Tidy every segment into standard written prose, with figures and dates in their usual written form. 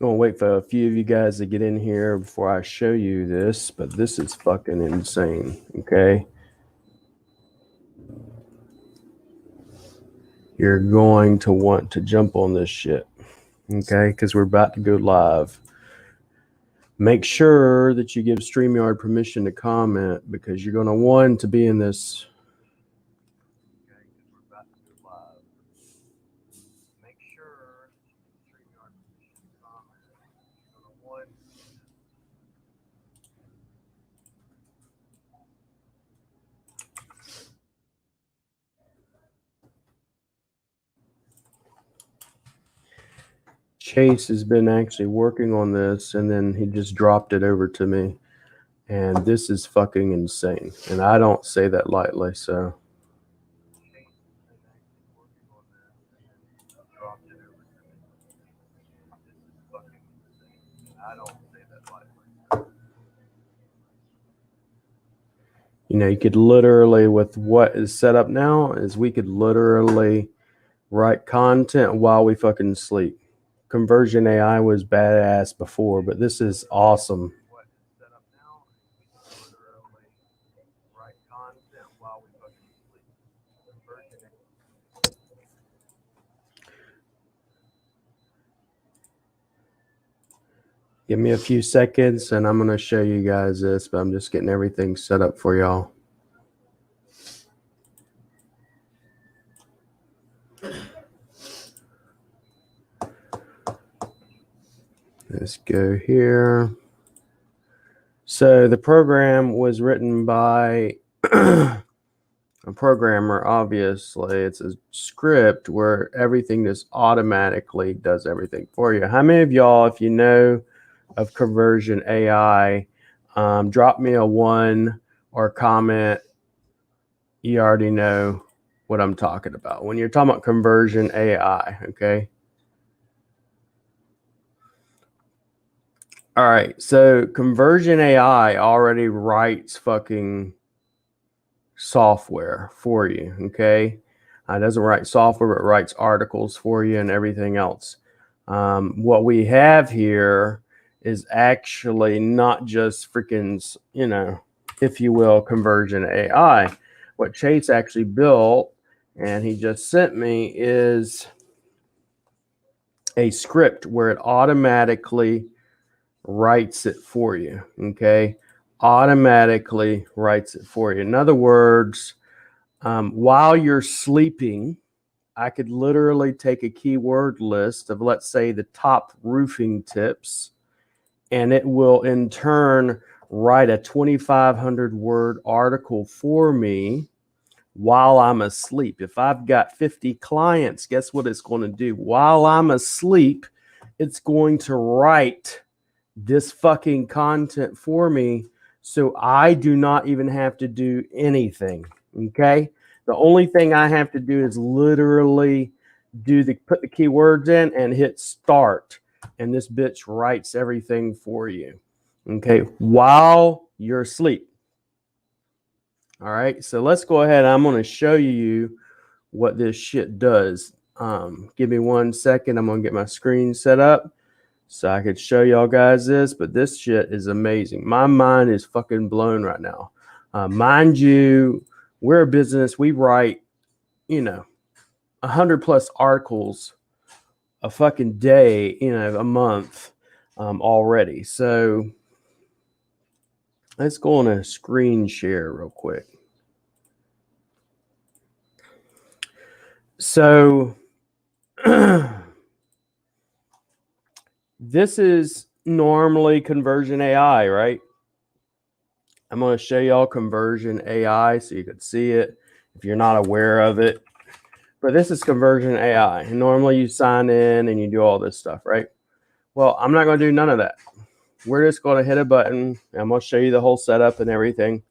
gonna wait for a few of you guys to get in here before I show you this, but this is fucking insane, okay? You're going to want to jump on this shit, okay? Because we're about to go live. Make sure that you give StreamYard permission to comment because you're gonna want to be in this. Okay, because we're about to go live. Make sure that you give StreamYard permission to comment. You're gonna want. Chase has been actually working on this and then he just dropped it over to me. And this is fucking insane. And I don't say that lightly, so. Chase has been actually working on this and then he just dropped it over to me. This is fucking insane. And I don't say that lightly. You know, you could literally, with what is set up now, is we could literally write content while we fucking sleep. Conversion AI was badass before, but this is awesome. What is set up now is we can literally write content while we fucking sleep. Conversion AI. Give me a few seconds and I'm going to show you guys this, but I'm just getting everything set up for y'all. Let's go here. So the program was written by a programmer, obviously. It's a script where everything just automatically does everything for you. How many of y'all, if you know of Conversion AI, drop me a 1 or comment. You already know what I'm talking about. When you're talking about Conversion AI, okay? All right, so Conversion AI already writes fucking software for you, okay? It doesn't write software, but it writes articles for you and everything else. What we have here is actually not just freaking, you know, if you will, Conversion AI. What Chase actually built, and he just sent me, is a script where it automatically writes it for you, okay? Automatically writes it for you. In other words, while you're sleeping, I could literally take a keyword list of, let's say, the top roofing tips, and it will in turn write a 2,500 word article for me while I'm asleep. If I've got 50 clients, guess what it's going to do? While I'm asleep, it's going to write this fucking content for me, so I do not even have to do anything, okay? The only thing I have to do is literally put the keywords in and hit start, and this bitch writes everything for you, okay, while you're asleep. All right, so let's go ahead. I'm going to show you what this shit does. Give me 1 second. I'm going to get my screen set up so I could show y'all guys this, but this shit is amazing. My mind is fucking blown right now. Mind you, we're a business. We write, 100 plus articles a fucking day, a month already. So let's go on a screen share real quick. So this is normally Conversion AI, right? I'm going to show y'all Conversion AI so you can see it if you're not aware of it. But this is Conversion AI. And normally you sign in and you do all this stuff, right? Well, I'm not going to do none of that. We're just going to hit a button. I'm going to show you the whole setup and everything.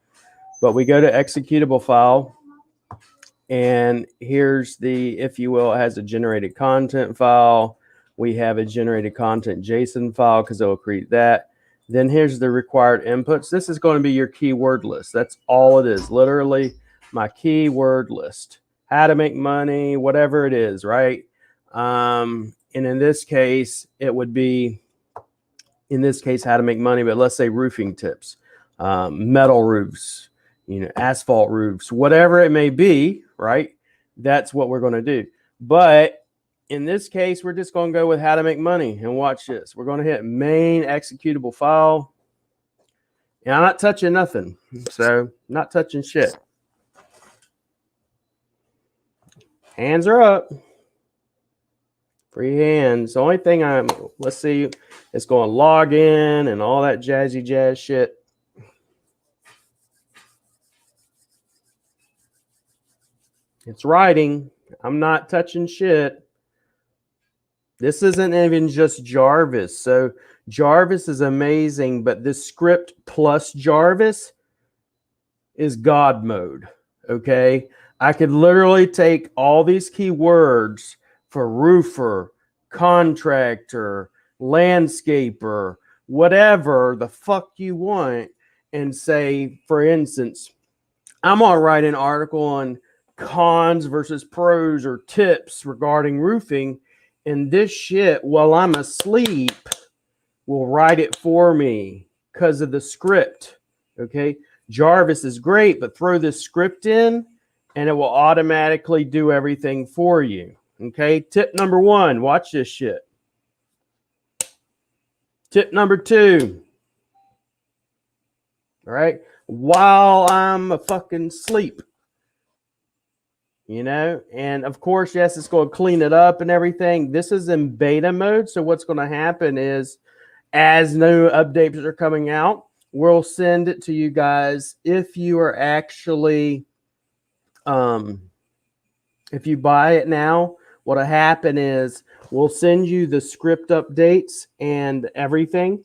But we go to executable file. And here's the, if you will, it has a generated content file. We have a generated content JSON file because it will create that. Then here's the required inputs. This is going to be your keyword list. That's all it is. Literally my keyword list. How to make money, whatever it is, right? And in this case, it would be in this case, how to make money, but let's say roofing tips, metal roofs, asphalt roofs, whatever it may be, right? That's what we're going to do. But in this case, we're just going to go with how to make money, and watch this. We're going to hit main executable file, and I'm not touching nothing. So not touching shit. Hands are up. Free hands. The only thing let's see, it's going to log in and all that jazzy jazz shit. It's writing. I'm not touching shit. This isn't even just Jarvis. So Jarvis is amazing, but this script plus Jarvis is God mode. Okay. I could literally take all these keywords for roofer, contractor, landscaper, whatever the fuck you want, and say, for instance, I'm going to write an article on cons versus pros or tips regarding roofing, and this shit, while I'm asleep, will write it for me because of the script. Okay. Jarvis is great, but throw this script in and it will automatically do everything for you. Okay. Tip number 1, watch this shit. Tip number 2. All right. While I'm fucking asleep, and of course, yes, it's going to clean it up and everything. This is in beta mode. So what's going to happen is, as new updates are coming out, we'll send it to you guys. If you are actually, if you buy it now, what'll happen is we'll send you the script updates and everything.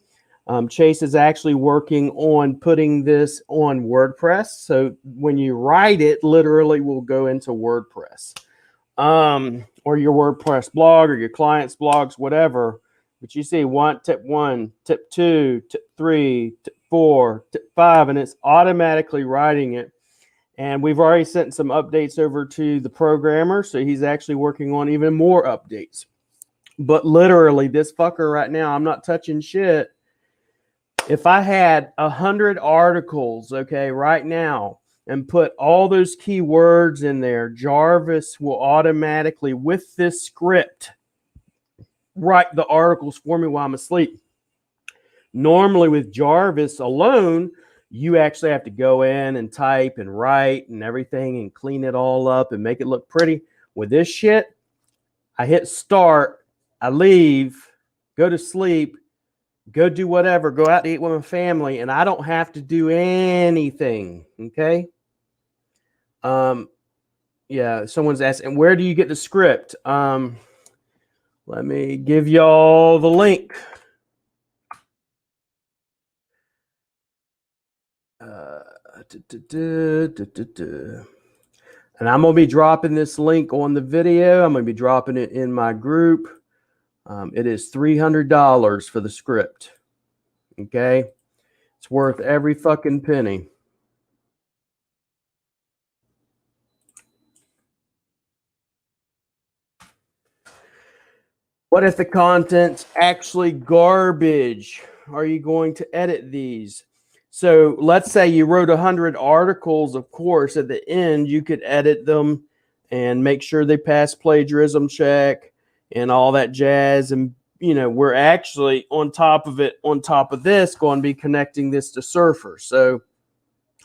Chase is actually working on putting this on WordPress. So when you write it, literally will go into WordPress, or your WordPress blog or your client's blogs, whatever. But you see tip 1, tip 2, tip 3, tip 4, tip 5, and it's automatically writing it. And we've already sent some updates over to the programmer. So he's actually working on even more updates. But literally this fucker right now, I'm not touching shit. If I had 100 articles, okay, right now, and put all those keywords in there, Jarvis will automatically, with this script, write the articles for me while I'm asleep. Normally with Jarvis alone, you actually have to go in and type and write and everything and clean it all up and make it look pretty. With this shit, I hit start, I leave, go to sleep, go do whatever, go out to eat with my family, and I don't have to do anything. Okay. Yeah, someone's asking, where do you get the script? Let me give y'all the link. And I'm going to be dropping this link on the video. I'm going to be dropping it in my group. It is $300 for the script. Okay. It's worth every fucking penny. What if the content's actually garbage? Are you going to edit these? So let's say you wrote 100 articles. Of course, at the end, you could edit them and make sure they pass plagiarism check and all that jazz. And, we're actually on top of this, going to be connecting this to Surfer. So,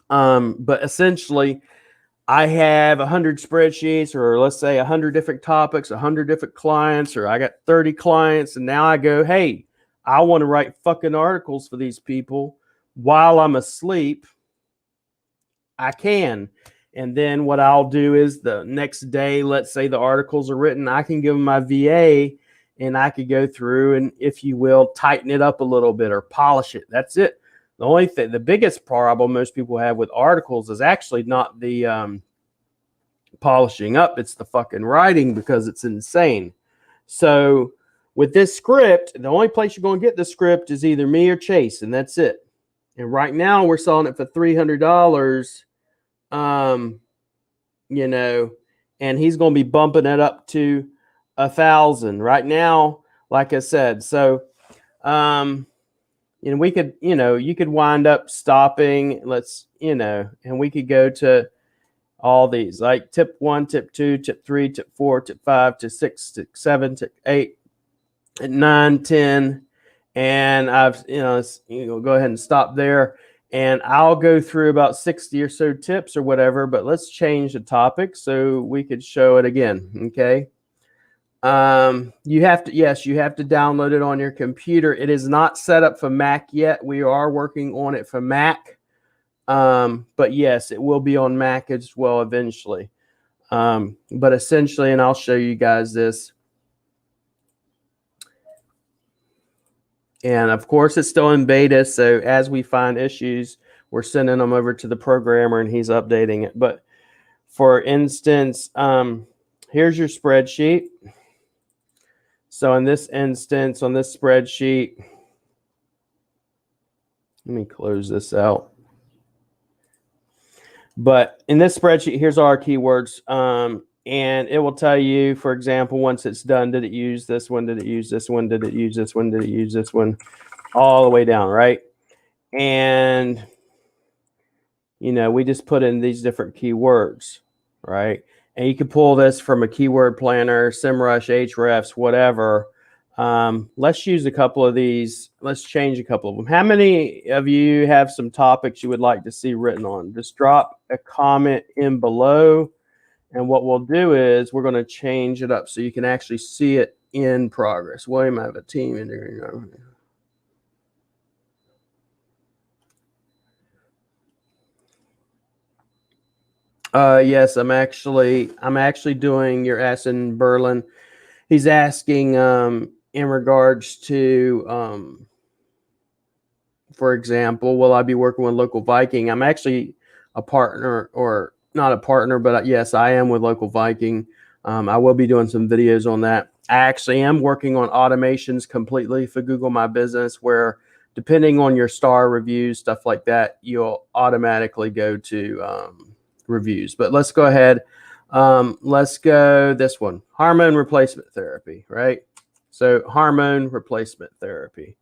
but essentially, I have 100 spreadsheets, or let's say 100 different topics, 100 different clients, or I got 30 clients. And now I go, hey, I want to write fucking articles for these people while I'm asleep. I can. And then what I'll do is the next day, let's say the articles are written, I can give them my VA and I could go through and, if you will, tighten it up a little bit or polish it. That's it. The only thing, the biggest problem most people have with articles is actually not the polishing up, it's the fucking writing, because it's insane. So with this script, the only place you're going to get the script is either me or Chase, and that's it. And right now we're selling it for $300, and he's going to be bumping it up to 1,000 right now, like I said. So And we could, you could wind up stopping, and we could go to all these, like tip 1, tip 2, tip 3, tip 4, tip 5, tip 6, tip 7, tip 8, 9, 10. And I've, go ahead and stop there. And I'll go through about 60 or so tips or whatever, but let's change the topic so we could show it again. Okay. You have to download it on your computer. It is not set up for Mac yet. We are working on it for Mac. But yes, it will be on Mac as well eventually. But essentially, and I'll show you guys this. And of course, it's still in beta. So as we find issues, we're sending them over to the programmer and he's updating it. But for instance, here's your spreadsheet. So in this instance, on this spreadsheet, let me close this out. But in this spreadsheet, here's our keywords. And it will tell you, for example, once it's done, did it use this one? Did it use this one? Did it use this one? Did it use this one? All the way down, right? And, we just put in these different keywords, right? And you can pull this from a keyword planner, SEMrush, Ahrefs, whatever. Let's use a couple of these. Let's change a couple of them. How many of you have some topics you would like to see written on? Just drop a comment in below. And what we'll do is we're going to change it up so you can actually see it in progress. William, I have a team in there. Yes, I'm actually doing your Aston Berlin. He's asking in regards to for example, will I be working with Local Viking? I'm actually a partner, or not a partner, but yes, I am with Local Viking. I will be doing some videos on that. I actually am working on automations completely for Google My Business, where depending on your star reviews, stuff like that, you'll automatically go to reviews. But let's go ahead. Let's go this one, hormone replacement therapy, right? So hormone replacement therapy.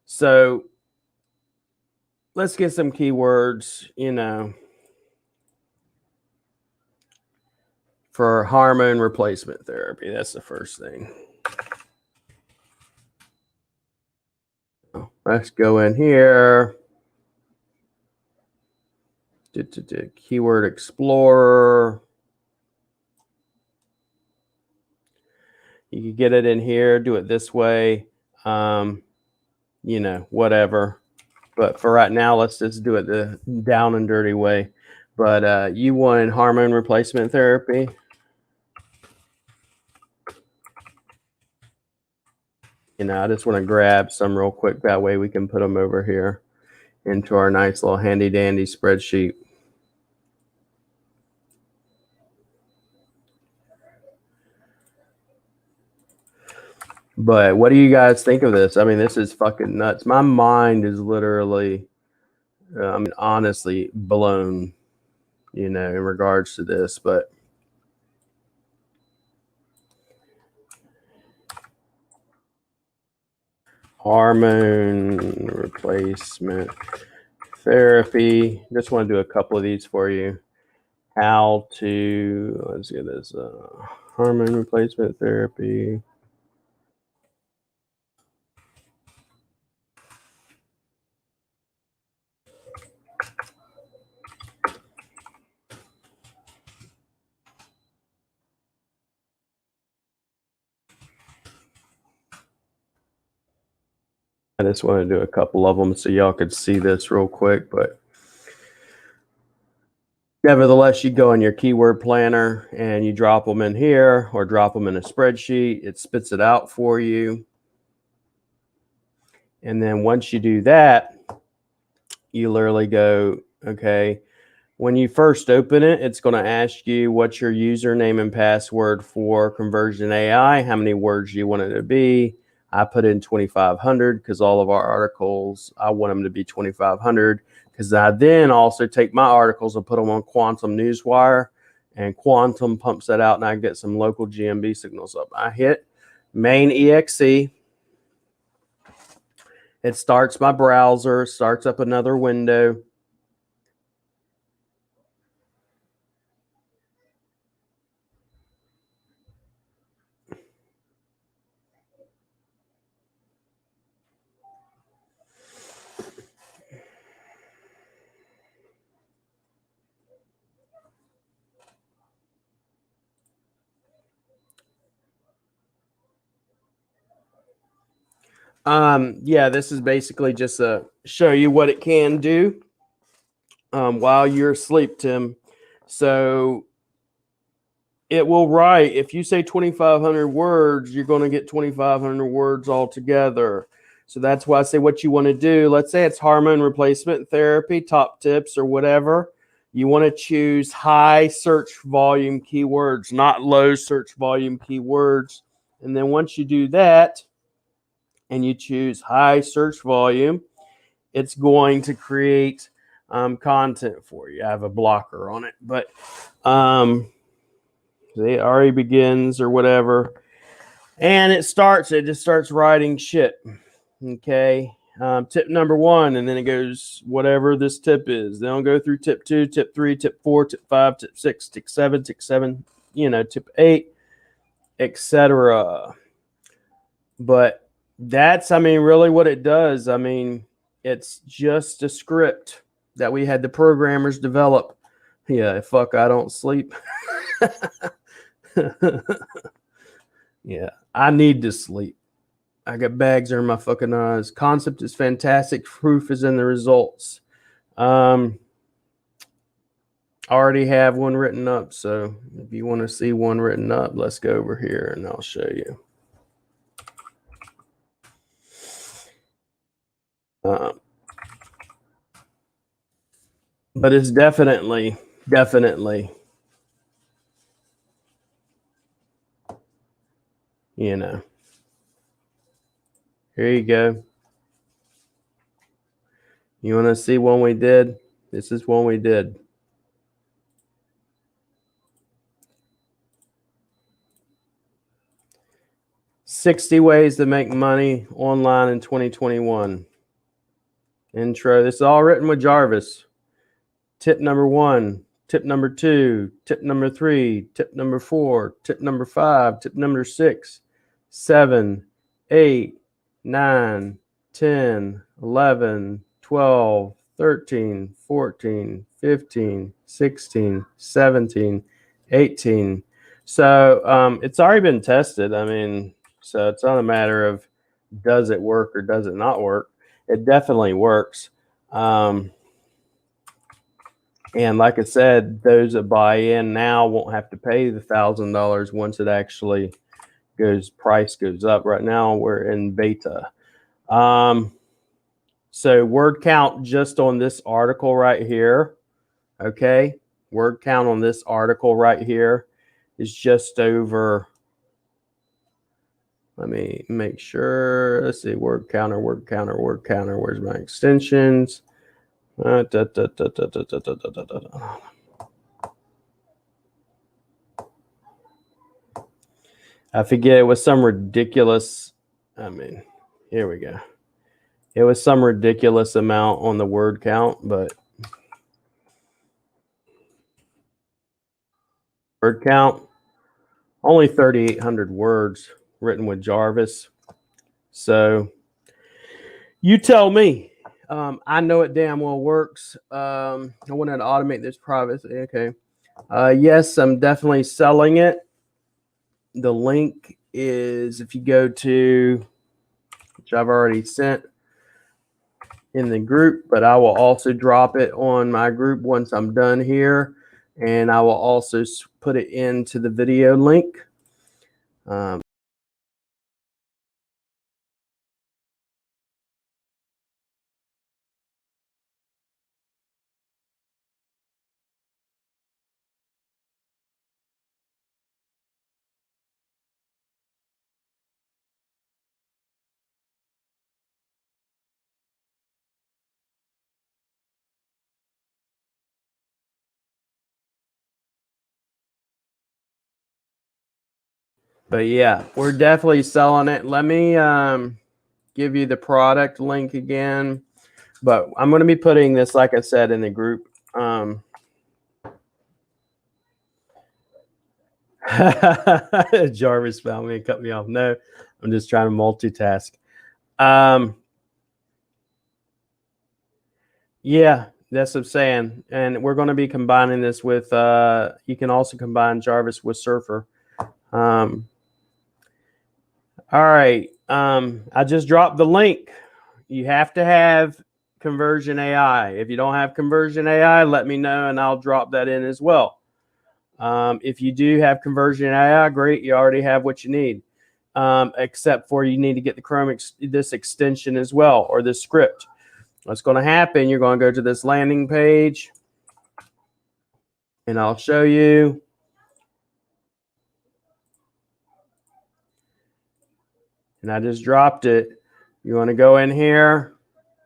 So let's get some keywords, for hormone replacement therapy. That's the first thing. Let's go in here. Keyword Explorer. You can get it in here, do it this way, whatever. But for right now, let's just do it the down and dirty way. But you wanted hormone replacement therapy. I just want to grab some real quick. That way we can put them over here into our nice little handy dandy spreadsheet. But what do you guys think of this? I mean, this is fucking nuts. My mind is literally, honestly blown, in regards to this. But hormone replacement therapy. Just want to do a couple of these for you. How to, let's get this, hormone replacement therapy. I just want to do a couple of them so y'all could see this real quick, but nevertheless, you go in your keyword planner and you drop them in here or drop them in a spreadsheet. It spits it out for you. And then once you do that, you literally go, okay, when you first open it, it's going to ask you what's your username and password for Conversion AI, how many words you want it to be. I put in 2,500 because all of our articles, I want them to be 2,500, because I then also take my articles and put them on Quantum Newswire, and Quantum pumps that out and I get some local GMB signals up. I hit main EXE, It starts my browser, starts up another window. Yeah, this is basically just to show you what it can do while you're asleep, Tim. So it will write, if you say 2,500 words, you're going to get 2,500 words altogether. So that's why I say what you want to do. Let's say it's hormone replacement therapy, top tips or whatever. You want to choose high search volume keywords, not low search volume keywords. And then once you do that and you choose high search volume, it's going to create content for you. I have a blocker on it, but it already begins or whatever. And it just starts writing shit. Okay. Tip number 1, and then it goes whatever this tip is. Then I'll go through tip 2, tip 3, tip 4, tip 5, tip 6, tip 7, tip 8, etc. But that's, really what it does. It's just a script that we had the programmers develop. Yeah, fuck, I don't sleep. Yeah, I need to sleep. I got bags under my fucking eyes. Concept is fantastic. Proof is in the results. Already have one written up. So if you want to see one written up, let's go over here and I'll show you. But it's definitely, here you go. You want to see one we did? This is one we did. "60 ways to make money online in 2021. Intro. This is all written with Jarvis. Tip number 1, tip number 2, tip number 3, tip number 4, tip number 5, tip number 6, 7, 8, 9, 10, 11, 12, 13, 14, 15, 16, 17, 18. So it's already been tested. So it's not a matter of does it work or does it not work. It definitely works. And like I said, those that buy in now won't have to pay the $1,000 once it actually price goes up. Right now we're in beta. So word count just on this article right here. Okay. Word count on this article right here is just over. Let me make sure. Let's see. Word counter. Where's my extensions? I forget. It was some ridiculous. Here we go. It was some ridiculous amount on the word count, but word count only 3,800 words written with Jarvis. So you tell me. I know it damn well works. I wanted to automate this privacy. Okay. Yes, I'm definitely selling it. The link is, if you go to, which I've already sent in the group, but I will also drop it on my group once I'm done here. And I will also put it into the video link. But yeah, we're definitely selling it. Let me give you the product link again. But I'm going to be putting this, like I said, in the group. Jarvis found me and cut me off. No, I'm just trying to multitask. Yeah, that's what I'm saying. And we're going to be combining this with, you can also combine Jarvis with Surfer. All right. I just dropped the link. You have to have Conversion AI. If you don't have Conversion AI, let me know and I'll drop that in as well. If you do have Conversion AI, great. You already have what you need. Except for you need to get the Chrome this extension as well, or this script. What's going to happen, you're going to go to this landing page and I'll show you. And I just dropped it. You want to go in here.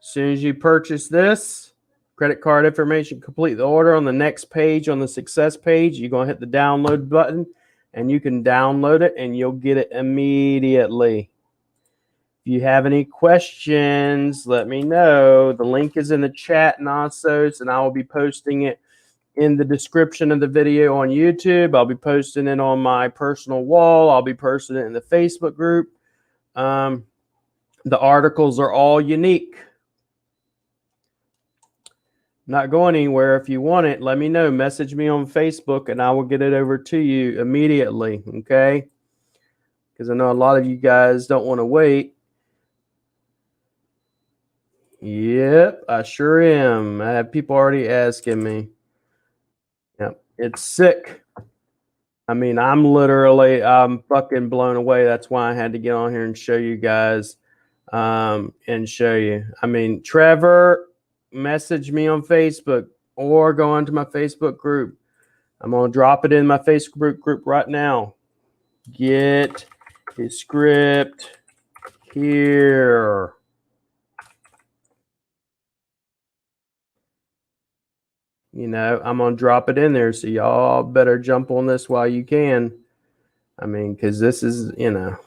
As soon as you purchase this, credit card information, complete the order. On the next page, on the success page, you're going to hit the download button and you can download it and you'll get it immediately. If you have any questions, let me know. The link is in the chat, Nasos, and I will be posting it in the description of the video on YouTube. I'll be posting it on my personal wall. I'll be posting it in the Facebook group. The articles are all unique. Not going anywhere. If you want it, let me know. Message me on Facebook and I will get it over to you immediately, okay? Because I know a lot of you guys don't want to wait. Yep, I sure am. I have people already asking me. Yep, it's sick. I mean, I'm fucking blown away. That's why I had to get on here and show you guys and show you. I mean, Trevor, message me on Facebook or go onto my Facebook group. I'm going to drop it in my Facebook group right now. Get a script here. You know, I'm going to drop it in there. So y'all better jump on this while you can. I mean, because this is, you know,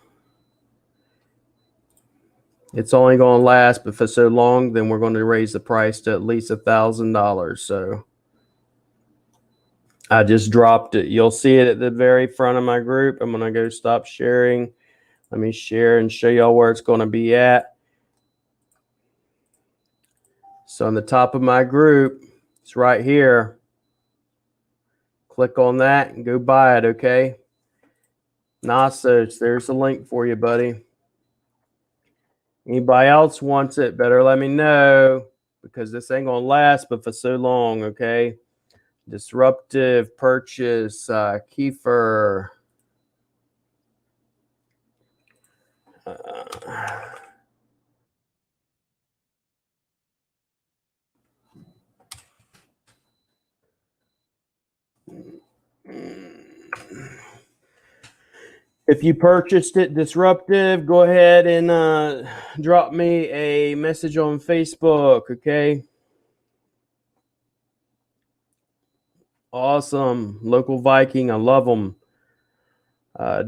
it's only going to last but for so long, then we're going to raise the price to at least $1,000. So I just dropped it. You'll see it at the very front of my group. I'm going to go stop sharing. Let me share and show y'all where it's going to be at. So on the top of my group, it's right here. Click on that and go buy it, okay? Nasos, there's the link for you, buddy. Anybody else wants it, better let me know because this ain't going to last but for so long, okay? Disruptive purchase, Kiefer. If you purchased it, Disruptive, go ahead and drop me a message on Facebook, okay? Awesome. Local Viking, I love them.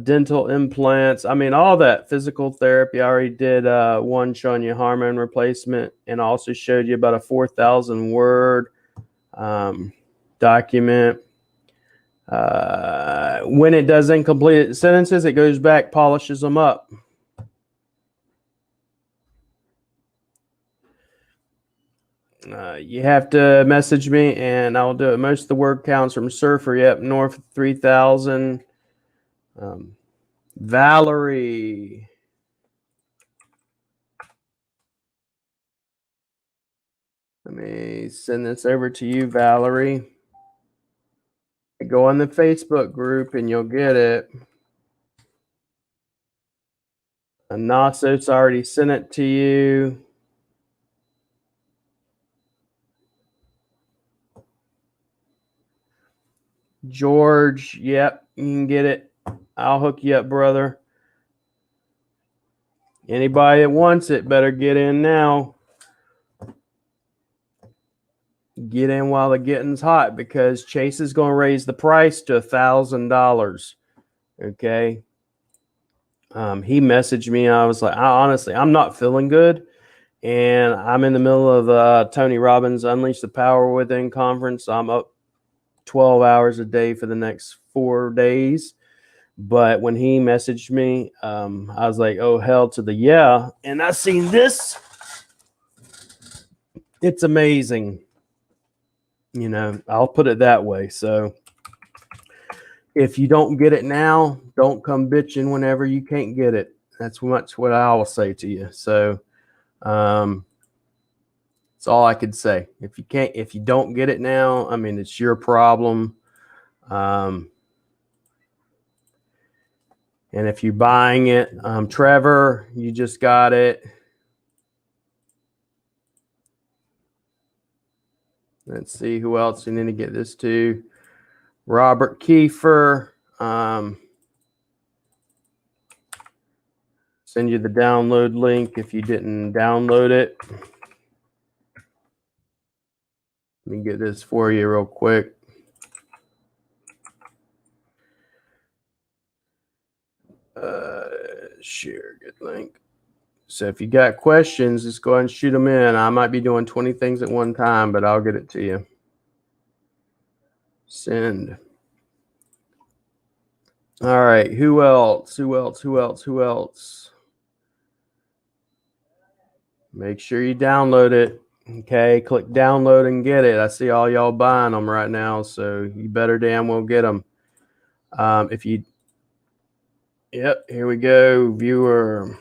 Dental implants. I mean, all that. Physical therapy. I already did one showing you hormone replacement and also showed you about a 4,000 word document. When it does incomplete sentences, it goes back, polishes them up. You have to message me and I'll do it. Most of the word counts from Surfer. Yep, north of 3,000. Valerie. Let me send this over to you, Valerie. Go on the Facebook group and you'll get it. Nasos already sent it to you. George, yep, you can get it. I'll hook you up, brother. Anybody that wants it better get in now. Get in while the getting's hot because Chase is going to raise the price to $1,000. Okay. He messaged me. I was like, honestly, I'm not feeling good. And I'm in the middle of Tony Robbins' Unleash the Power Within conference. I'm up 12 hours a day for the next 4 days. But when he messaged me, I was like, oh, hell to the yeah. And I seen this. It's amazing. You know, I'll put it that way. So if you don't get it now, don't come bitching whenever you can't get it. That's much what I will say to you. So that's all I could say. If you don't get it now, I mean, it's your problem. And if you're buying it, Trevor, you just got it. Let's see who else you need to get this to. Robert Kiefer. Send you the download link if you didn't download it. Let me get this for you real quick. Share, good link. So if you got questions, just go ahead and shoot them in. I might be doing 20 things at one time, but I'll get it to you. Send. All right. Who else? Make sure you download it. Okay. Click download and get it. I see all y'all buying them right now, so you better damn well get them. Yep, here we go, viewer.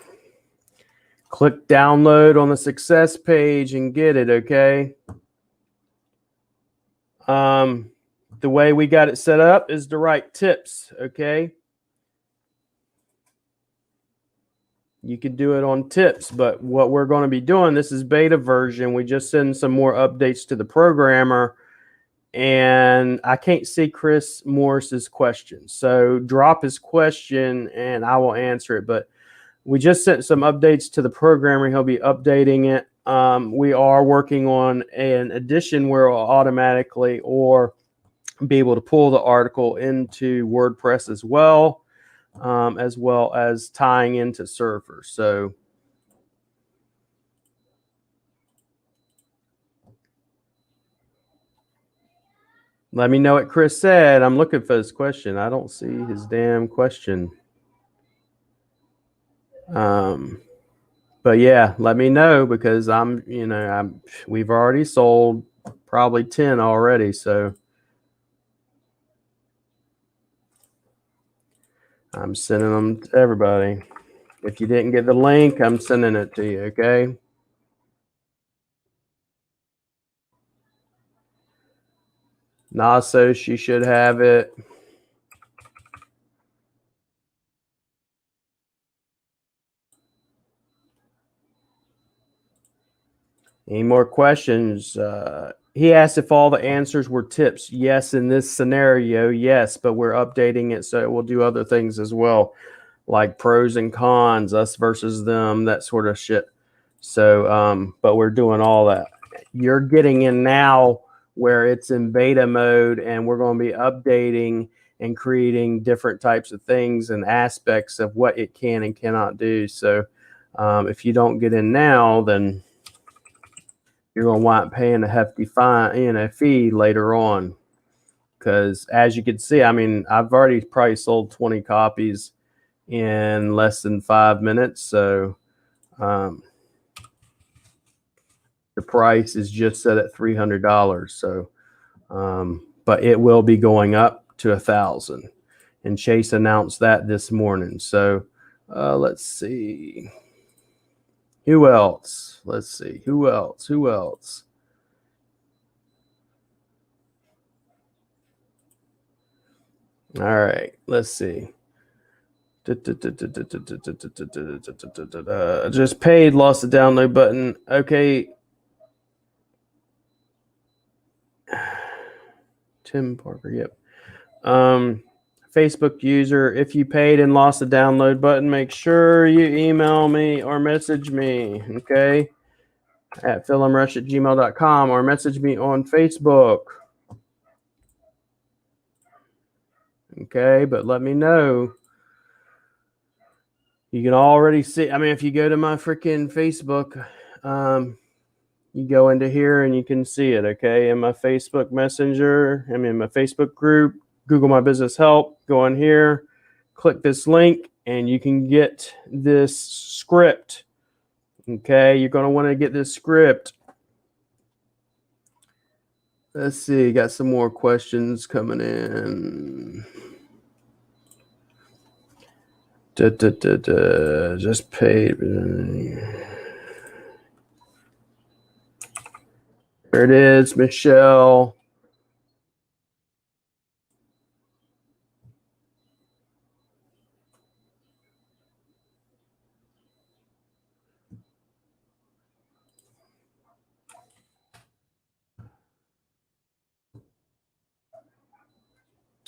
Click download on the success page and get it, okay? The way we got it set up is to write tips, okay? You could do it on tips, but what we're going to be doing, this is beta version. We just send some more updates to the programmer, and I can't see Chris Morris's question. So drop his question and I will answer it, but we just sent some updates to the programmer. He'll be updating it. We are working on an addition where it'll automatically or be able to pull the article into WordPress as well as tying into Surfer. So let me know what Chris said. I'm looking for his question. I don't see his damn question. But yeah, let me know because we've already sold probably 10 already. So I'm sending them to everybody. If you didn't get the link, I'm sending it to you, okay? Naso, she should have it. Any more questions? He asked if all the answers were tips. Yes, in this scenario, yes, but we're updating it so it will do other things as well, like pros and cons, us versus them, that sort of shit. So, but we're doing all that. You're getting in now where it's in beta mode, and we're going to be updating and creating different types of things and aspects of what it can and cannot do. So, if you don't get in now, then you're going to wind up paying a hefty fee later on. Because as you can see, I mean, I've already probably sold 20 copies in less than 5 minutes. So the price is just set at $300. So, but it will be going up to $1,000. And Chase announced that this morning. So let's see. Who else? Let's see. Who else? All right. Let's see. Just paid, lost the download button. Okay. Tim Parker. Yep. Facebook user, if you paid and lost the download button, make sure you email me or message me, okay, at philemrush@gmail.com or message me on Facebook, okay, but let me know. You can already see, I mean, if you go to my freaking Facebook, you go into here and you can see it, okay? In my Facebook Messenger, I mean, my Facebook group, Google My Business Help, go in here, click this link, and you can get this script, okay? You're going to want to get this script. Let's see, got some more questions coming in. Just paid. There it is, Michelle.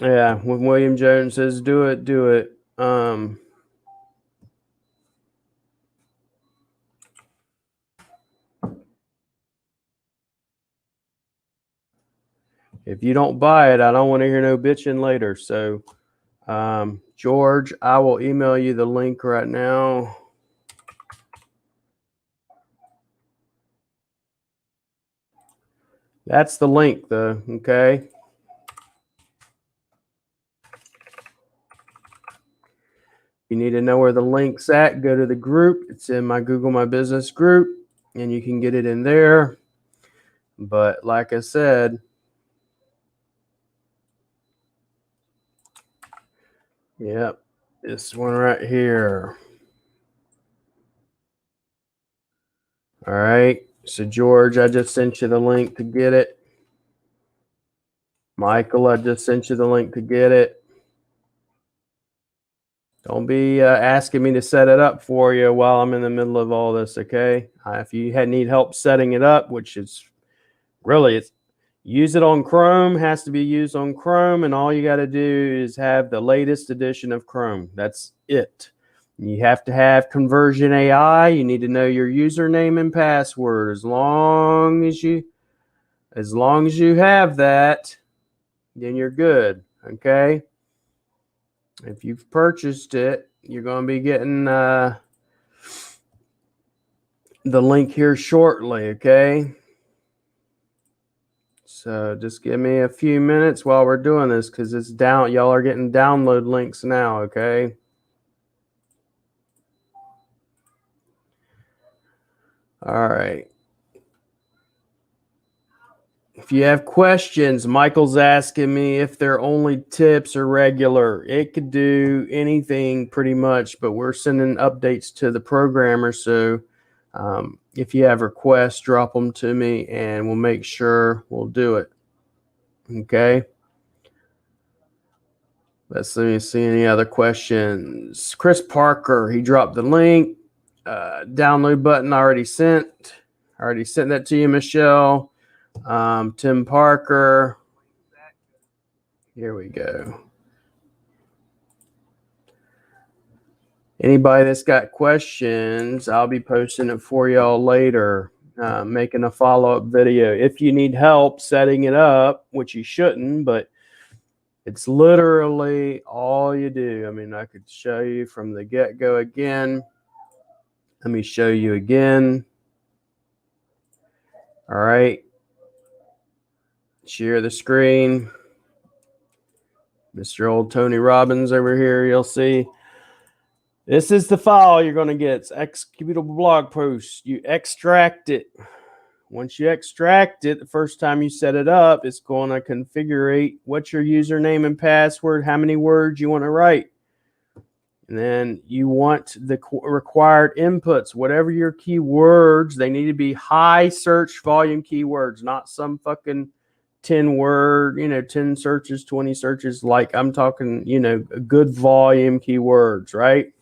Yeah, when William Jones says do it, do it. If you don't buy it, I don't want to hear no bitching later. So, George, I will email you the link right now. That's the link, though, okay? You need to know where the link's at. Go to the group. It's in my Google My Business group, and you can get it in there. But like I said, yep, this one right here. All right. So, George, I just sent you the link to get it. Michael, I just sent you the link to get it. Don't be asking me to set it up for you while I'm in the middle of all this, okay? If you need help setting it up, which is really, it's use it on Chrome, has to be used on Chrome, and all you got to do is have the latest edition of Chrome. That's it. You have to have Conversion AI. You need to know your username and password. As long as you have that, then you're good, okay? If you've purchased it, you're going to be getting the link here shortly, okay? So just give me a few minutes while we're doing this because it's down. Y'all are getting download links now, okay? All right. If you have questions, Michael's asking me if they're only tips or regular. It could do anything pretty much, but we're sending updates to the programmer. So if you have requests, drop them to me and we'll make sure we'll do it. Okay. Let's let me see any other questions. Chris Parker, he dropped the link. Download button already sent. I already sent that to you, Michelle. Tim Parker. Here we go. Anybody that's got questions, I'll be posting it for y'all later, making a follow-up video. If you need help setting it up, which you shouldn't, but it's literally all you do. I mean, I could show you from the get-go again. Let me show you again. All right. Share the screen. Mr. Old Tony Robbins over here, you'll see. This is the file you're going to get. It's executable blog post. You extract it. Once you extract it, the first time you set it up, it's going to configure what's your username and password, how many words you want to write. And then you want the required inputs, whatever your keywords, they need to be high search volume keywords, not some fucking 10 word, 10 searches, 20 searches. Like I'm talking, good volume keywords, right?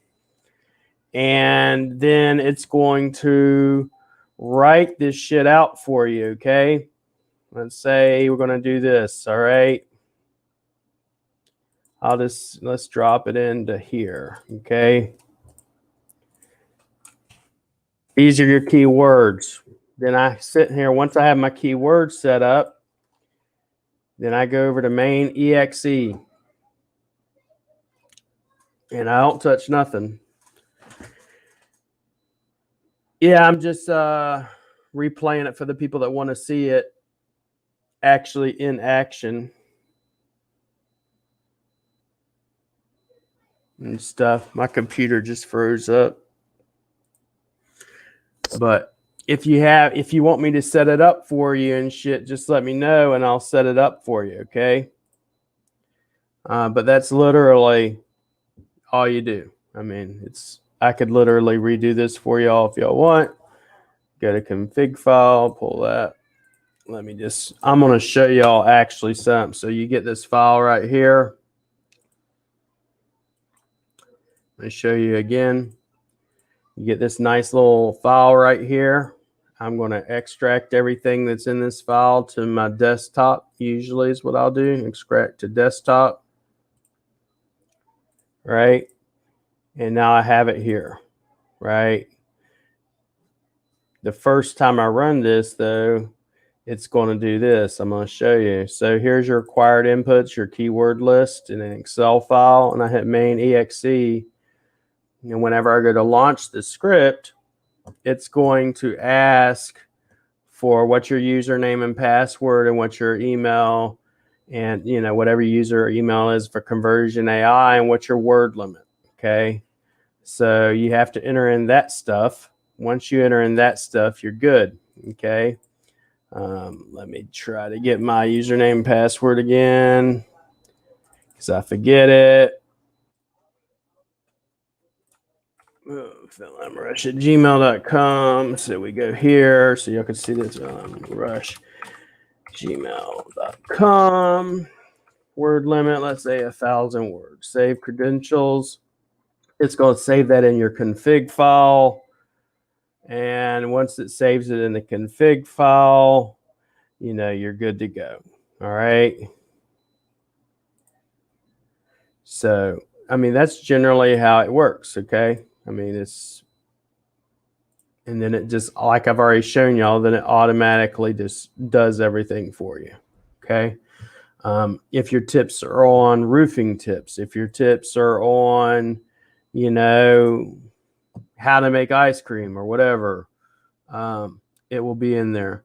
And then it's going to write this shit out for you, okay? Let's say we're going to do this, all right? Let's drop it into here, okay? These are your keywords. Then I sit here, once I have my keywords set up, then I go over to main exe. And I don't touch nothing. Yeah, I'm just replaying it for the people that want to see it actually in action and stuff. My computer just froze up. But if you want me to set it up for you and shit, just let me know and I'll set it up for you, okay? But that's literally all you do. I mean, I could literally redo this for y'all if y'all want. Go to config file, pull that. I'm going to show y'all actually something. So you get this file right here. Let me show you again. You get this nice little file right here. I'm going to extract everything that's in this file to my desktop. Usually is what I'll do. Extract to desktop. Right. And now I have it here. Right. The first time I run this, though, it's going to do this. I'm going to show you. So here's your required inputs, your keyword list in an Excel file. And I hit main exe. And whenever I go to launch the script, it's going to ask for what's your username and password and what's your email and, you know, whatever user email is for conversion AI and what's your word limit. Okay. So you have to enter in that stuff. Once you enter in that stuff, you're good. Okay. Let me try to get my username and password again because I forget it. philmrush@gmail.com. So we go here so you can see this. rush@gmail.com. Word limit, let's say 1,000 words. Save credentials. It's going to save that in your config file. And once it saves it in the config file, you know, you're good to go. All right. So, I mean, that's generally how it works. Okay. I mean, and then it just, like I've already shown y'all, then it automatically just does everything for you. Okay. If your tips are on roofing tips, if your tips are on, you know, how to make ice cream or whatever, it will be in there.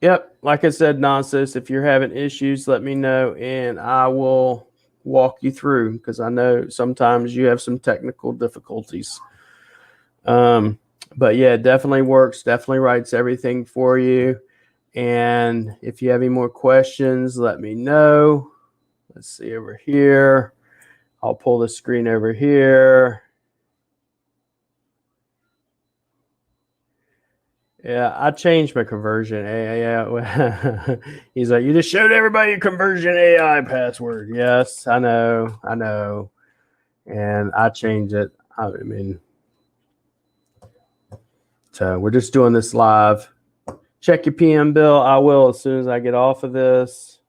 Yep. Like I said, Nonsense, if you're having issues, let me know and I will walk you through because I know sometimes you have some technical difficulties. But yeah, it definitely works, definitely writes everything for you. And if you have any more questions, let me know. Let's see over here. I'll pull the screen over here. Yeah, I changed my conversion AI. He's like, you just showed everybody your conversion AI password. Yes, I know. And I changed it. I mean, so we're just doing this live. Check your PM bill. I will as soon as I get off of this.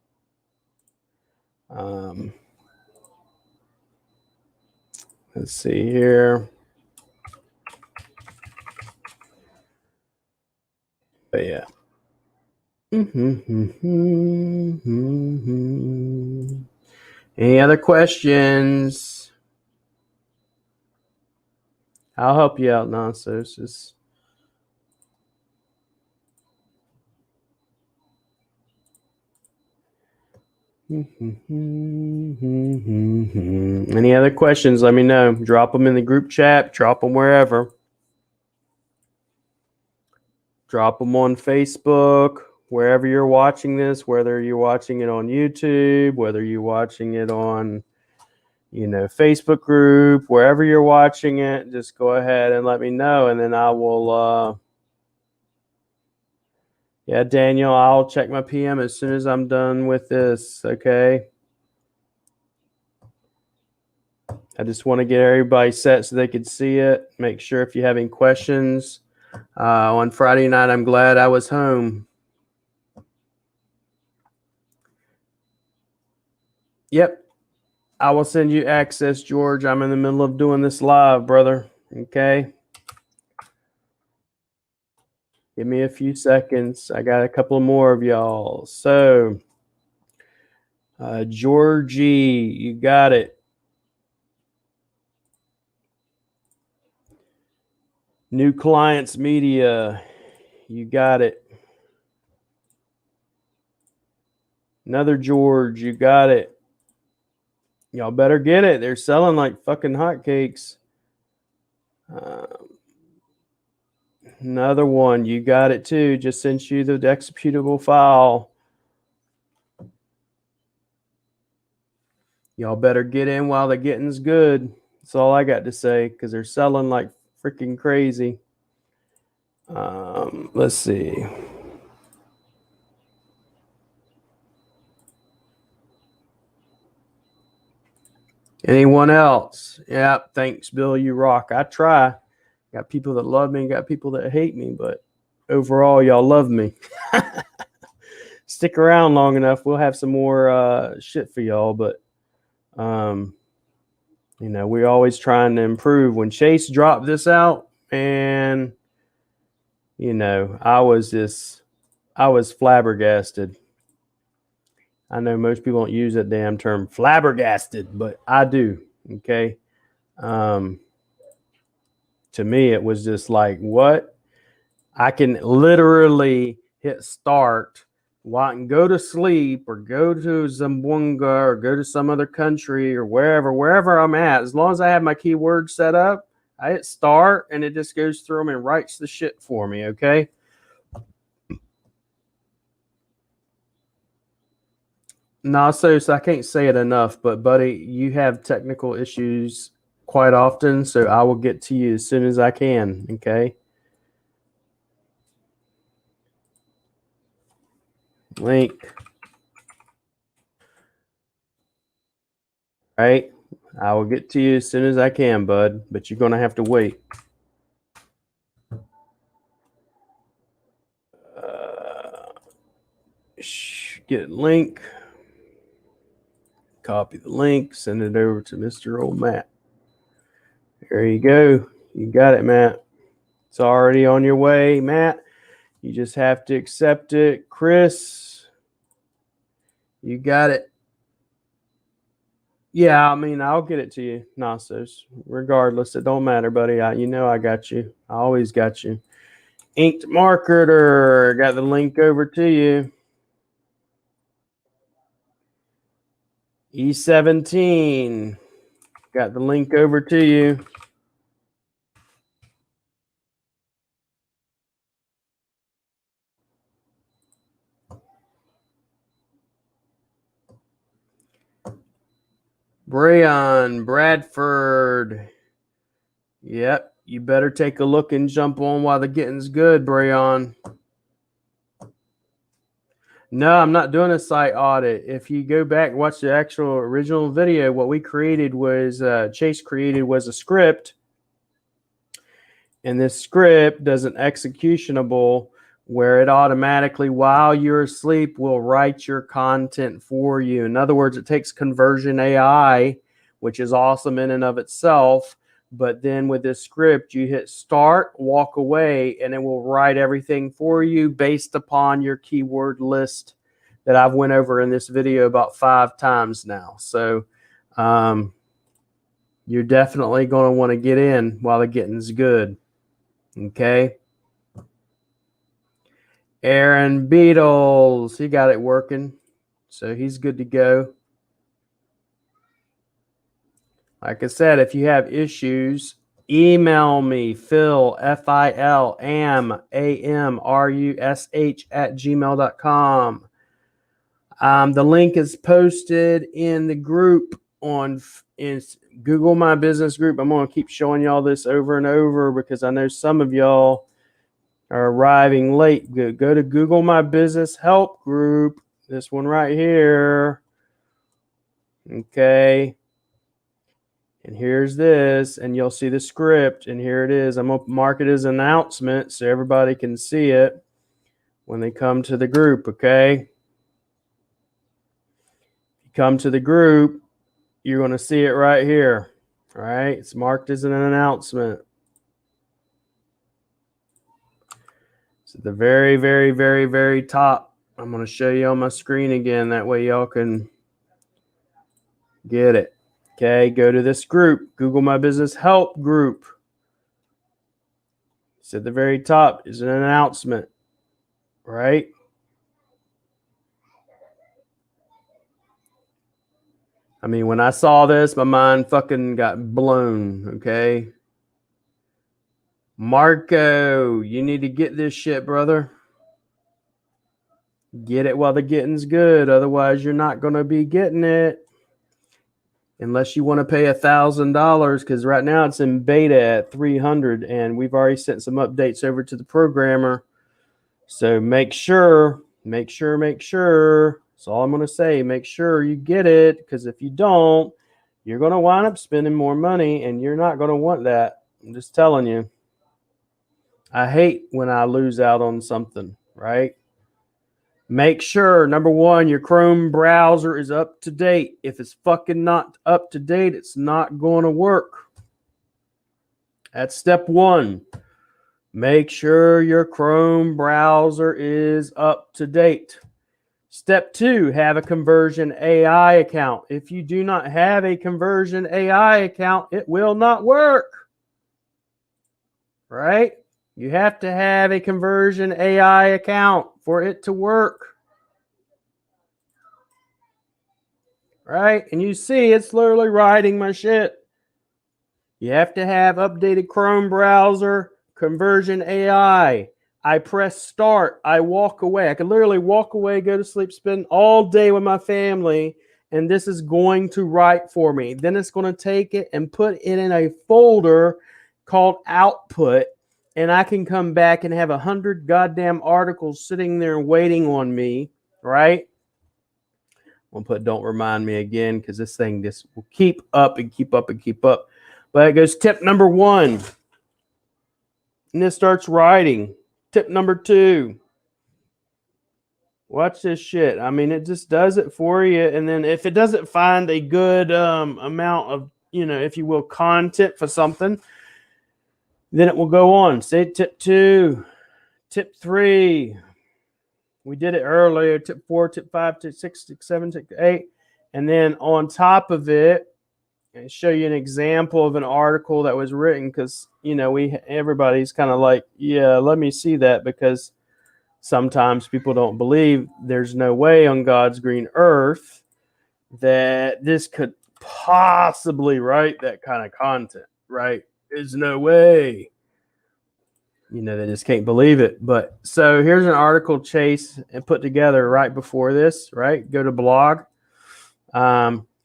Let's see here. But yeah. Any other questions? I'll help you out, Nonsense. Any other questions? Let me know. Drop them in the group chat. Drop them wherever. Drop them on Facebook, wherever you're watching this, whether you're watching it on YouTube, whether you're watching it on, you know, Facebook group, wherever you're watching it, just go ahead and let me know. And then I will, yeah, Daniel, I'll check my PM as soon as I'm done with this. Okay. I just want to get everybody set so they could see it. Make sure if you have any questions. On Friday night, I'm glad I was home. Yep. I will send you access, George. I'm in the middle of doing this live, brother. Okay. Give me a few seconds. I got a couple more of y'all. So, Georgie, you got it. New clients media. You got it. Another George. You got it. Y'all better get it. They're selling like fucking hotcakes. Another one. You got it too. Just sent you the executable file. Y'all better get in while the getting's good. That's all I got to say, because they're selling like freaking crazy. Let's see. Anyone else? Yeah, thanks, Bill. You rock. I try. Got people that love me, got people that hate me, but overall, y'all love me. Stick around long enough, we'll have some more shit for y'all. But you know, we're always trying to improve. When Chase dropped this out, and you know, I was flabbergasted. I know most people don't use that damn term, flabbergasted, but I do. Okay. To me, it was just like, what? I can literally hit start, go to sleep, or go to Zimbabwe, or go to some other country, or wherever I'm at. As long as I have my keywords set up, I hit start, and it just goes through them and writes the shit for me. Okay. No, so I can't say it enough, but buddy, you have technical issues quite often, so I will get to you as soon as I can. Okay. Link. Right. I will get to you as soon as I can, bud, but you're going to have to wait. Get link. Copy the link. Send it over to Mr. Old Matt. There you go. You got it, Matt. It's already on your way, Matt. You just have to accept it. Chris, you got it. Yeah, I mean, I'll get it to you, Nasos. Regardless, it don't matter, buddy. You know I got you. I always got you. Inked Marketer, got the link over to you. E17, got the link over to you. Brayon, Bradford. Yep, you better take a look and jump on while the getting's good, Brayon. No, I'm not doing a site audit. If you go back and watch the actual original video, what we created was, Chase created was a script. And this script does an executionable where it automatically, while you're asleep, will write your content for you. In other words, it takes conversion AI, which is awesome in and of itself. But then with this script, you hit start, walk away, and it will write everything for you based upon your keyword list that I've went over in this video about 5 times now. So you're definitely going to want to get in while the getting's good. Okay. Aaron Beatles, he got it working. So he's good to go. Like I said, if you have issues, email me, Phil, Phil, amrush @gmail.com. The link is posted in the group in Google My Business group. I'm going to keep showing y'all this over and over because I know some of y'all are arriving late. Go to Google My Business Help group. This one right here. Okay. And here's this, and you'll see the script, and here it is. I'm going to mark it as an announcement so everybody can see it when they come to the group, okay? If you come to the group, you're going to see it right here, all right? It's marked as an announcement. It's at the very, very, very, very top. I'm going to show you on my screen again. That way y'all can get it. Okay, go to this group, Google My Business Help group. It's at the very top. It's an announcement, right? I mean, when I saw this, my mind fucking got blown, okay? Marco, you need to get this shit, brother. Get it while the getting's good. Otherwise, you're not going to be getting it. Unless you want to pay $1,000, because right now it's in beta at 300, and we've already sent some updates over to the programmer. So make sure. That's all I'm going to say. Make sure you get it, because if you don't, you're going to wind up spending more money, and you're not going to want that. I'm just telling you. I hate when I lose out on something, right? Make sure, number one, your Chrome browser is up to date. If it's fucking not up to date, it's not going to work. That's step one. Make sure your Chrome browser is up to date. Step two, have a Conversion AI account. If you do not have a Conversion AI account, it will not work. Right? You have to have a Conversion AI account for it to work. Right? And you see, it's literally writing my shit. You have to have updated Chrome browser, Conversion AI. I press start. I walk away. I can literally walk away, go to sleep, spend all day with my family, and this is going to write for me. Then it's going to take it and put it in a folder called output, and I can come back and have 100 goddamn articles sitting there waiting on me, right? I'm going to put don't remind me again, because this thing just will keep up and keep up and keep up. But it goes tip number one. And it starts writing. Tip number two. Watch this shit. I mean, it just does it for you. And then if it doesn't find a good amount of, if you will, content for something, then it will go on. Say tip two, tip three. We did it earlier. Tip 4, tip 5, tip 6, tip 7, tip 8. And then on top of it, I show you an example of an article that was written, because, everybody's kind of like, yeah, let me see that, because sometimes people don't believe there's no way on God's green earth that this could possibly write that kind of content, right? There's no way. They just can't believe it. But so here's an article Chase and put together right before this, right? Go to blog.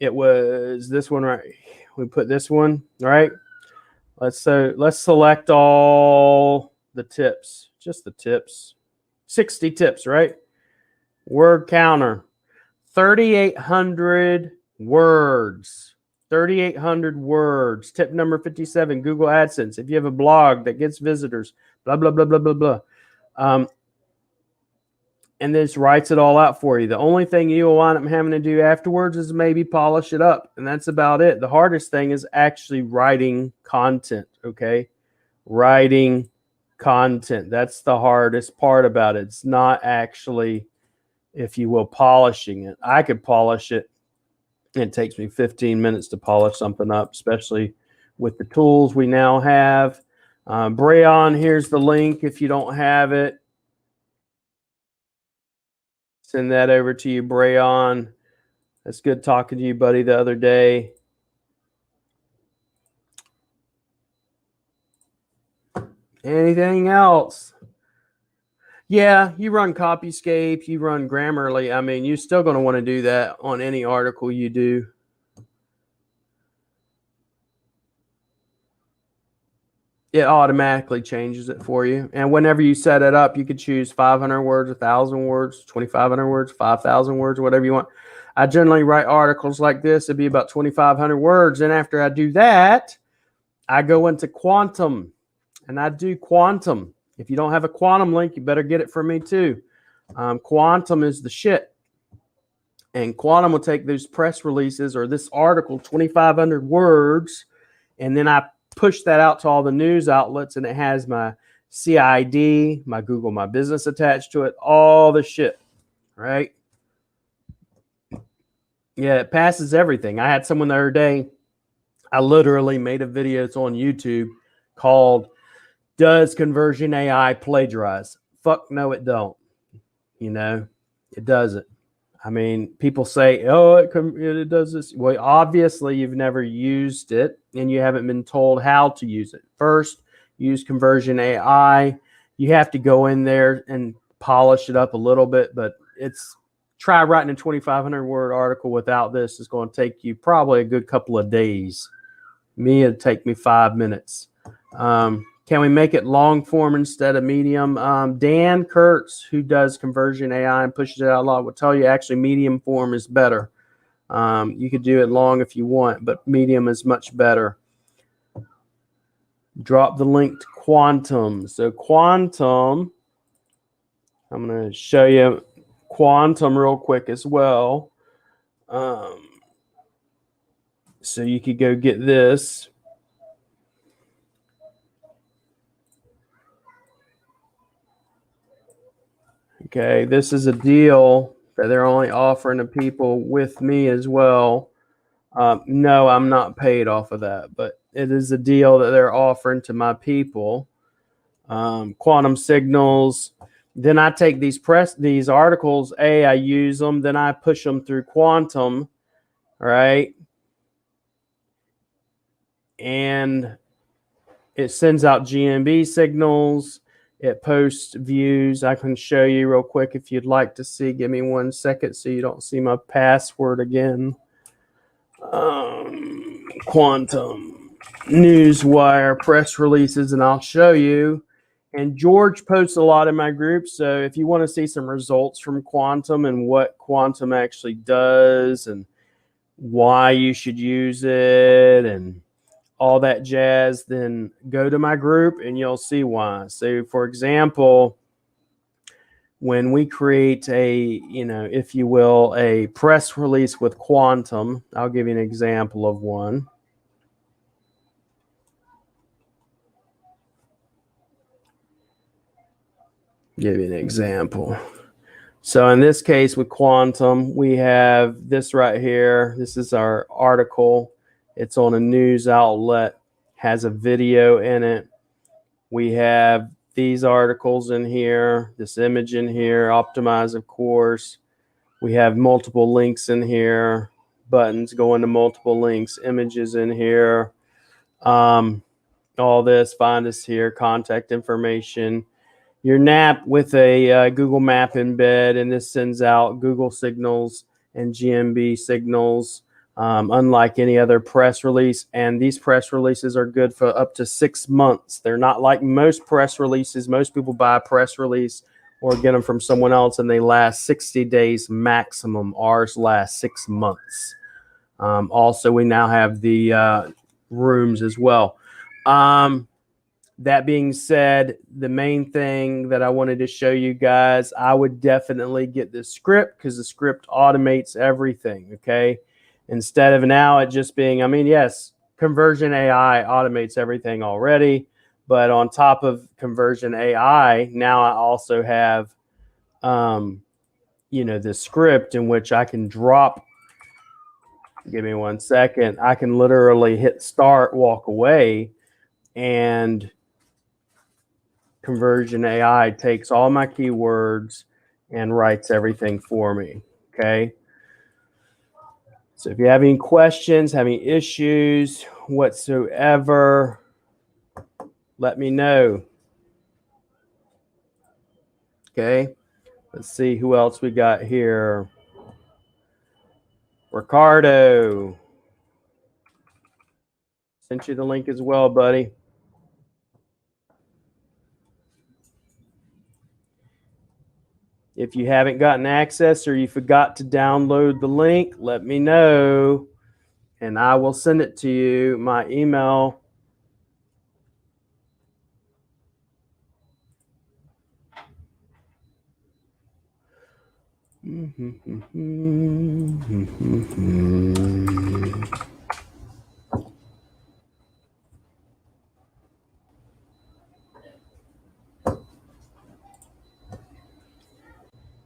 It was this one, right? We put this one, right? Let's select all the tips, just the tips. 60 tips, right? Word counter, 3,800 words. 3,800 words. Tip number 57, Google AdSense. If you have a blog that gets visitors, blah, blah, blah, blah, blah, blah. And this writes it all out for you. The only thing you will wind up having to do afterwards is maybe polish it up. And that's about it. The hardest thing is actually writing content, okay? Writing content. That's the hardest part about it. It's not actually, if you will, polishing it. I could polish it. It takes me 15 minutes to polish something up, especially with the tools we now have. Brayon, here's the link if you don't have it. Send that over to you, Brayon. That's good talking to you, buddy, the other day. Anything else? Yeah, you run Copyscape, you run Grammarly. I mean, you're still going to want to do that on any article you do. It automatically changes it for you. And whenever you set it up, you could choose 500 words, 1,000 words, 2,500 words, 5,000 words, whatever you want. I generally write articles like this. It'd be about 2,500 words. And after I do that, I go into Quantum. And I do Quantum. If you don't have a Quantum link, you better get it from me too. Quantum is the shit. And Quantum will take those press releases or this article, 2,500 words, and then I push that out to all the news outlets, and it has my CID, my Google My Business attached to it, all the shit, right? Yeah, it passes everything. I had someone the other day, I literally made a video, it's on YouTube, called Does conversion AI plagiarize? Fuck no, it don't. You know, it doesn't. I mean, people say, oh, it does this. Well, obviously, you've never used it and you haven't been told how to use it. First, use conversion AI. You have to go in there and polish it up a little bit, but try writing a 2,500 word article without this. Is going to take you probably a good couple of days. It'd take me 5 minutes. Can we make it long form instead of medium? Dan Kurtz, who does conversion AI and pushes it out a lot, will tell you actually medium form is better. You could do it long if you want, but medium is much better. Drop the link to Quantum. So Quantum, I'm going to show you Quantum real quick as well. So you could go get this. Okay, this is a deal that they're only offering to people with me as well. No, I'm not paid off of that, but it is a deal that they're offering to my people. Quantum signals. Then I take these articles. I use them. Then I push them through Quantum, right? And it sends out GMB signals. It posts views. I can show you real quick if you'd like to see. Give me 1 second so you don't see my password again. Quantum, Newswire, press releases, and I'll show you. And George posts a lot in my group. So if you want to see some results from Quantum and what Quantum actually does and why you should use it and all that jazz, then go to my group and you'll see why. So for example, when we create if you will, a press release with Quantum, I'll give you an example of one. Give you an example. So in this case with Quantum, we have this right here. This is our article. It's on a news outlet, has a video in it. We have these articles in here, this image in here, optimize, of course. We have multiple links in here, buttons going to multiple links, images in here. All this, find us here, contact information. Your NAP with a Google Map embed, and this sends out Google signals and GMB signals, unlike any other press release. And these press releases are good for up to 6 months. They're not like most press releases. Most people buy a press release or get them from someone else, and they last 60 days maximum. Ours last 6 months. Also, we now have the rooms as well. That being said, the main thing that I wanted to show you guys, I would definitely get the script because the script automates everything, okay? Instead of now it just being, yes, conversion AI automates everything already, but on top of conversion AI, now I also have, the script in which I can drop. Give me 1 second. I can literally hit start, walk away, and conversion AI takes all my keywords and writes everything for me. Okay. So if you have any questions, have any issues whatsoever, let me know. Okay. Let's see who else we got here. Ricardo. Sent you the link as well, buddy. If you haven't gotten access or you forgot to download the link, let me know and I will send it to you. My email.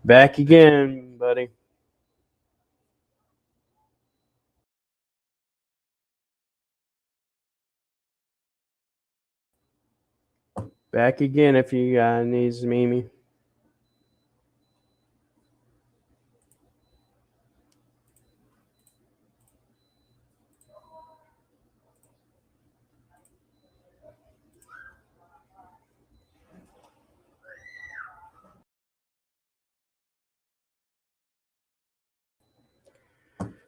Back again, buddy. Back again if you guys needs me.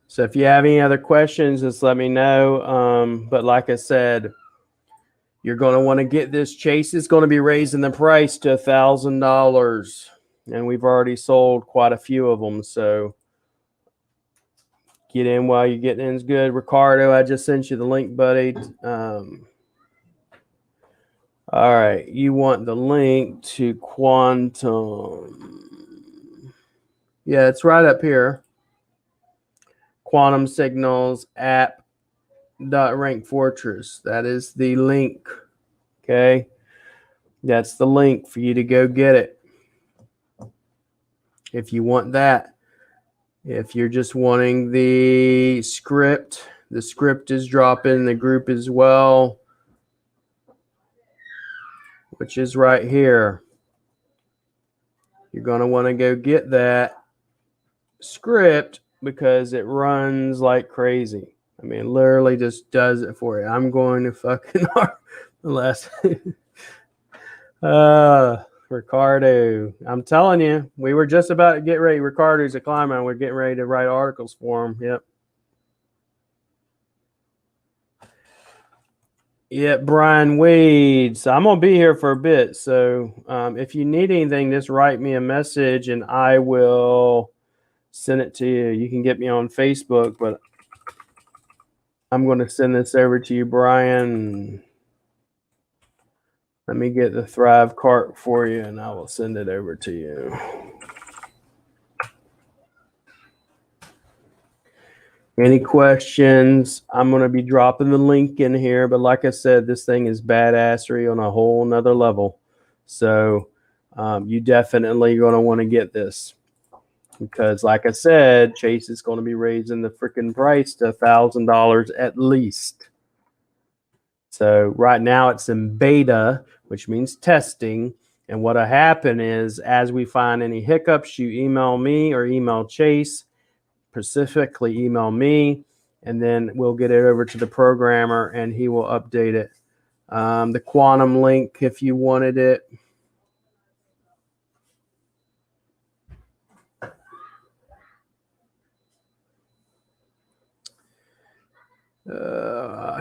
So if you have any other questions, just let me know. But like I said, you're going to want to get this. Chase is going to be raising the price to $1,000. And we've already sold quite a few of them. So get in while you're getting in is good. Ricardo, I just sent you the link, buddy. All right. You want the link to Quantum. Yeah, it's right up here. Quantum Signals app .rank Fortress. That is the link. Okay. That's the link for you to go get it. If you want that. If you're just wanting the script is dropping in the group as well, which is right here. You're going to want to go get that script because it runs like crazy. I mean, literally just does it for you. I'm going to fucking last. Ricardo, I'm telling you, we were just about to get ready. Ricardo's a climber, and we're getting ready to write articles for him. Yep. Yeah, Brian Weeds. I'm gonna be here for a bit, so if you need anything, just write me a message, and I will send it to you. You can get me on Facebook, but I'm going to send this over to you, Brian. Let me get the Thrive cart for you, and I will send it over to you. Any questions? I'm going to be dropping the link in here, but like I said, this thing is badassery on a whole nother level. So you definitely going to want to get this because, like I said, Chase is going to be raising the freaking price to $1,000 at least. So right now it's in beta, which means testing. And what'll happen is as we find any hiccups, you email me or email Chase, specifically email me, and then we'll get it over to the programmer and he will update it. The quantum link, if you wanted it.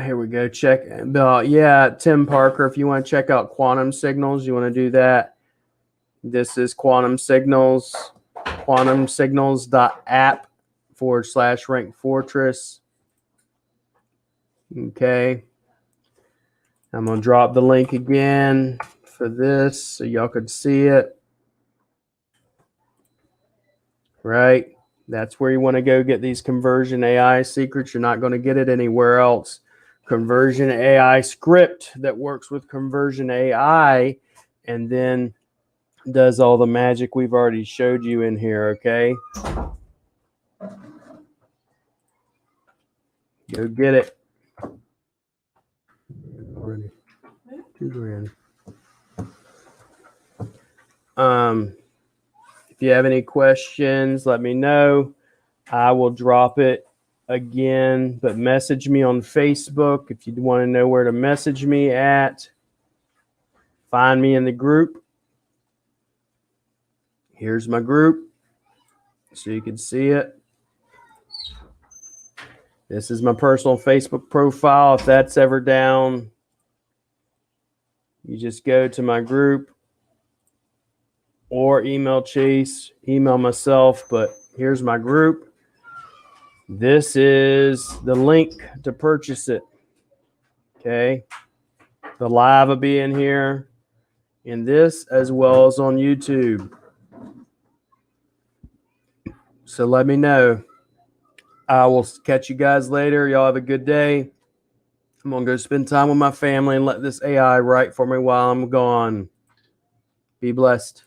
Here we go. Check. Yeah, Tim Parker, if you want to check out Quantum Signals, you want to do that. This is Quantum Signals, quantumsignals.app/rank fortress. Okay. I'm going to drop the link again for this so y'all could see it. Right. That's where you want to go get these conversion AI secrets. You're not going to get it anywhere else. Conversion AI script that works with conversion AI and then does all the magic we've already showed you in here, okay? Go get it. Already. $2,000. If you have any questions, let me know. I will drop it again, but message me on Facebook if you want to know where to message me at. Find me in the group. Here's my group so you can see it. This is my personal Facebook profile. If that's ever down, you just go to my group or email Chase, email myself, but here's my group. This is the link to purchase it. Okay. The live will be in here in this as well as on YouTube. So let me know. I will catch you guys later. Y'all have a good day. I'm going to go spend time with my family and let this AI write for me while I'm gone. Be blessed.